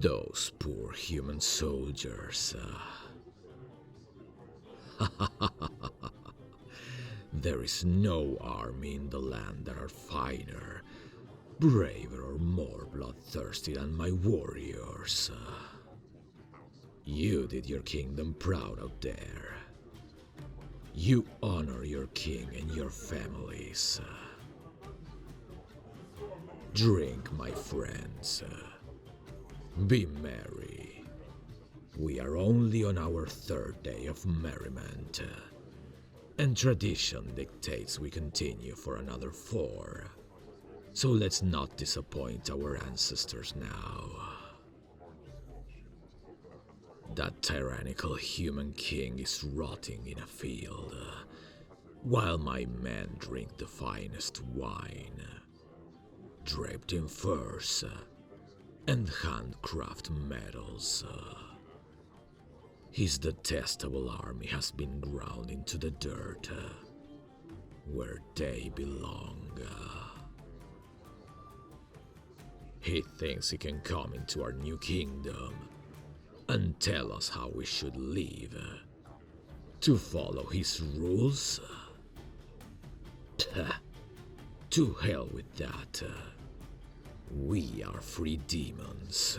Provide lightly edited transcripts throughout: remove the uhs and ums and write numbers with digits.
Those poor human soldiers. There is no army in the land that are finer, braver, or more bloodthirsty than my warriors. You did your kingdom proud out there. You honor your king and your families. Drink, my friends. Be merry. We are only on our third day of merriment, and tradition dictates we continue for another 4. So let's not disappoint our ancestors now. That tyrannical human king is rotting in a field, while my men drink the finest wine, draped in furs and handcraft medals. His detestable army has been ground into the dirt, where they belong. He thinks he can come into our new kingdom and tell us how we should live, to follow his rules. To hell with that. We are free demons.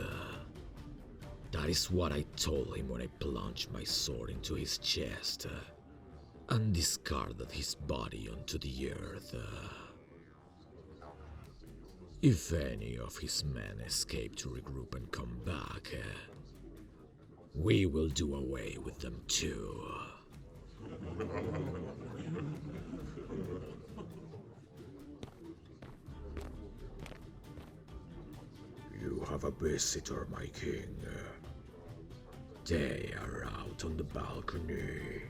That is what I told him when I plunged my sword into his chest and discarded his body onto the earth. If any of his men escape to regroup and come back, we will do away with them too. You have a visitor, my king. They are out on the balcony.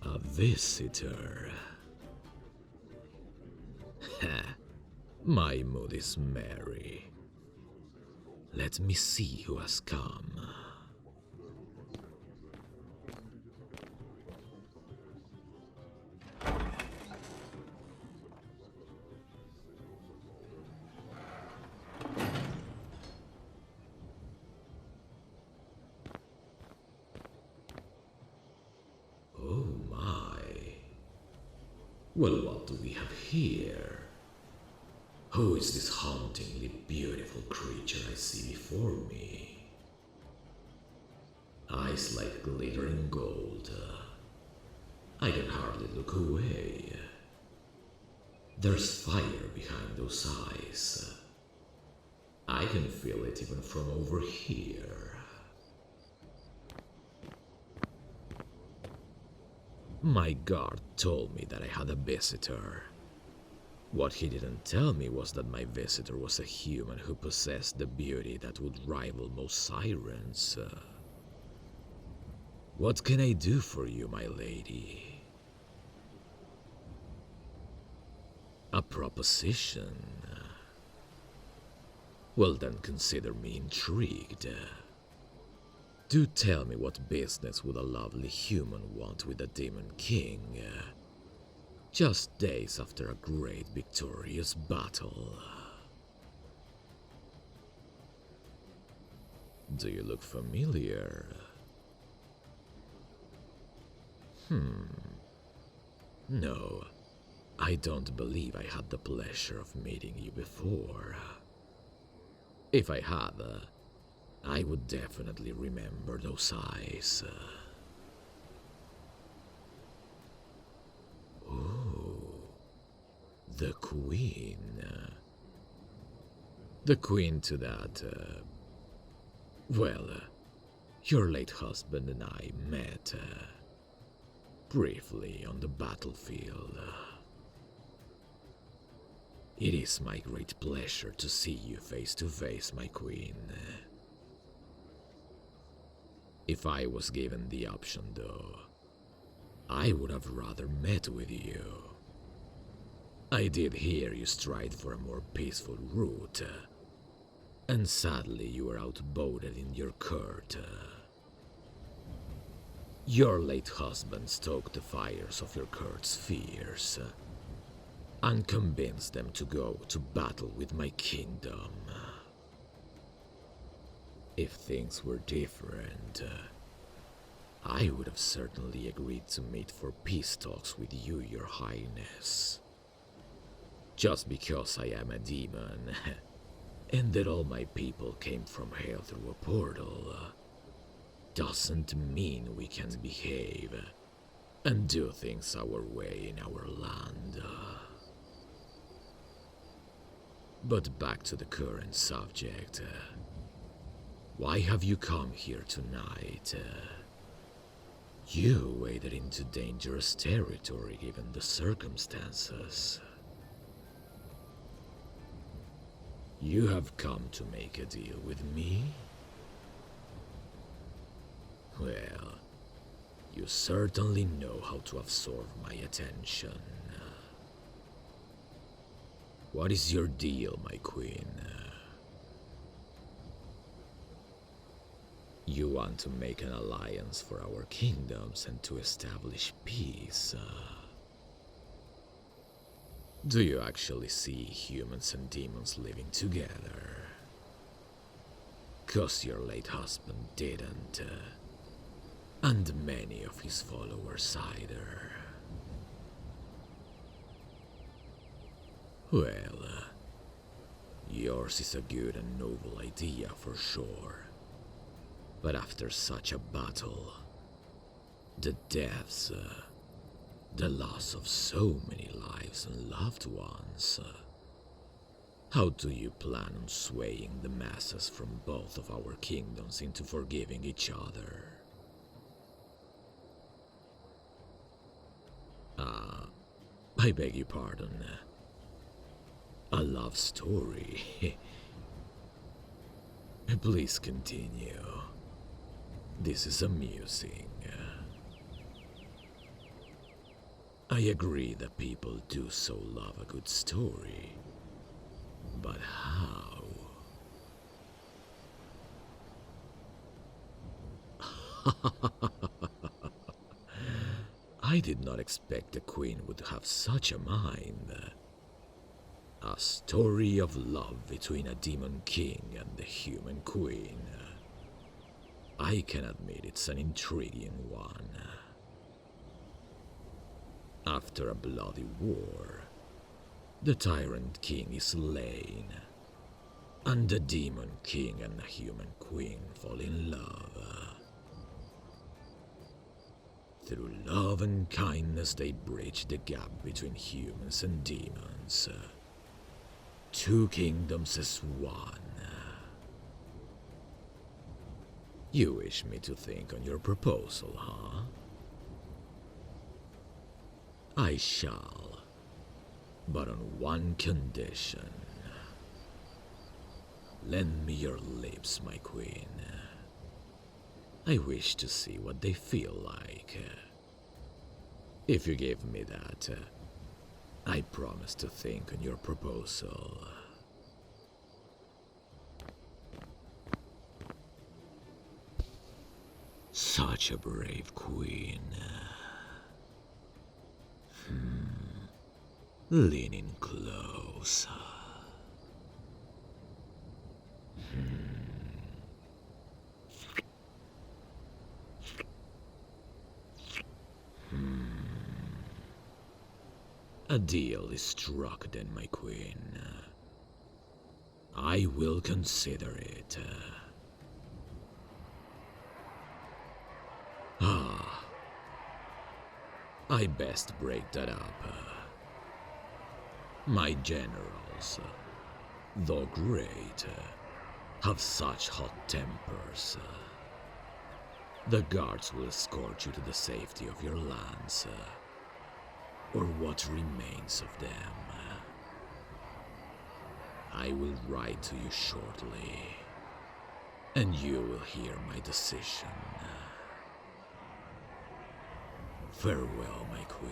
A visitor? My mood is merry. Let me see who has come. Oh my. Well, what do we have here? Who is this hauntingly beautiful creature I see before me? Eyes like glittering gold. I can hardly look away. There's fire behind those eyes. I can feel it even from over here. My guard told me that I had a visitor. What he didn't tell me was that my visitor was a human who possessed the beauty that would rival most sirens. What can I do for you, my lady? A proposition? Well then, consider me intrigued. Do tell me, what business would a lovely human want with a demon king? Just days after a great victorious battle. Do you look familiar? No, I don't believe I had the pleasure of meeting you before. If I had, I would definitely remember those eyes. Oh, the Queen. The Queen to that, well, your late husband and I met, briefly on the battlefield. It is my great pleasure to see you face to face, my Queen. If I was given the option, though, I would have rather met with you. I did hear you stride for a more peaceful route, and sadly you were outvoted in your court. Your late husband stoked the fires of your court's fears, and convinced them to go to battle with my kingdom. If things were different, I would have certainly agreed to meet for peace talks with you, Your Highness. Just because I am a demon, and that all my people came from hell through a portal, doesn't mean we can behave and do things our way in our land. But back to the current subject. Why have you come here tonight? You waded into dangerous territory given the circumstances. You have come to make a deal with me? Well, you certainly know how to absorb my attention. What is your deal, my queen? You want to make an alliance for our kingdoms and to establish peace. Do you actually see humans and demons living together? 'Cause your late husband didn't, and many of his followers either. Well, yours is a good and noble idea for sure. But after such a battle, the deaths, the loss of so many lives and loved ones, how do you plan on swaying the masses from both of our kingdoms into forgiving each other? I beg your pardon. A love story. Please continue. This is amusing. I agree that people do so love a good story. But how? I did not expect the queen would have such a mind. A story of love between a demon king and the human queen. I can admit it's an intriguing one. After a bloody war, the tyrant king is slain, and the demon king and the human queen fall in love. Through love and kindness they bridge the gap between humans and demons. Two kingdoms as one. You wish me to think on your proposal, huh? I shall, but on one condition. Lend me your lips, my queen. I wish to see what they feel like. If you give me that, I promise to think on your proposal. Such a brave queen. Leaning close. A deal is struck then, my queen. I will consider it. I best break that up. My generals, though great, have such hot tempers. The guards will escort you to the safety of your lands, or what remains of them. I will write to you shortly, and you will hear my decision. Farewell, my queen.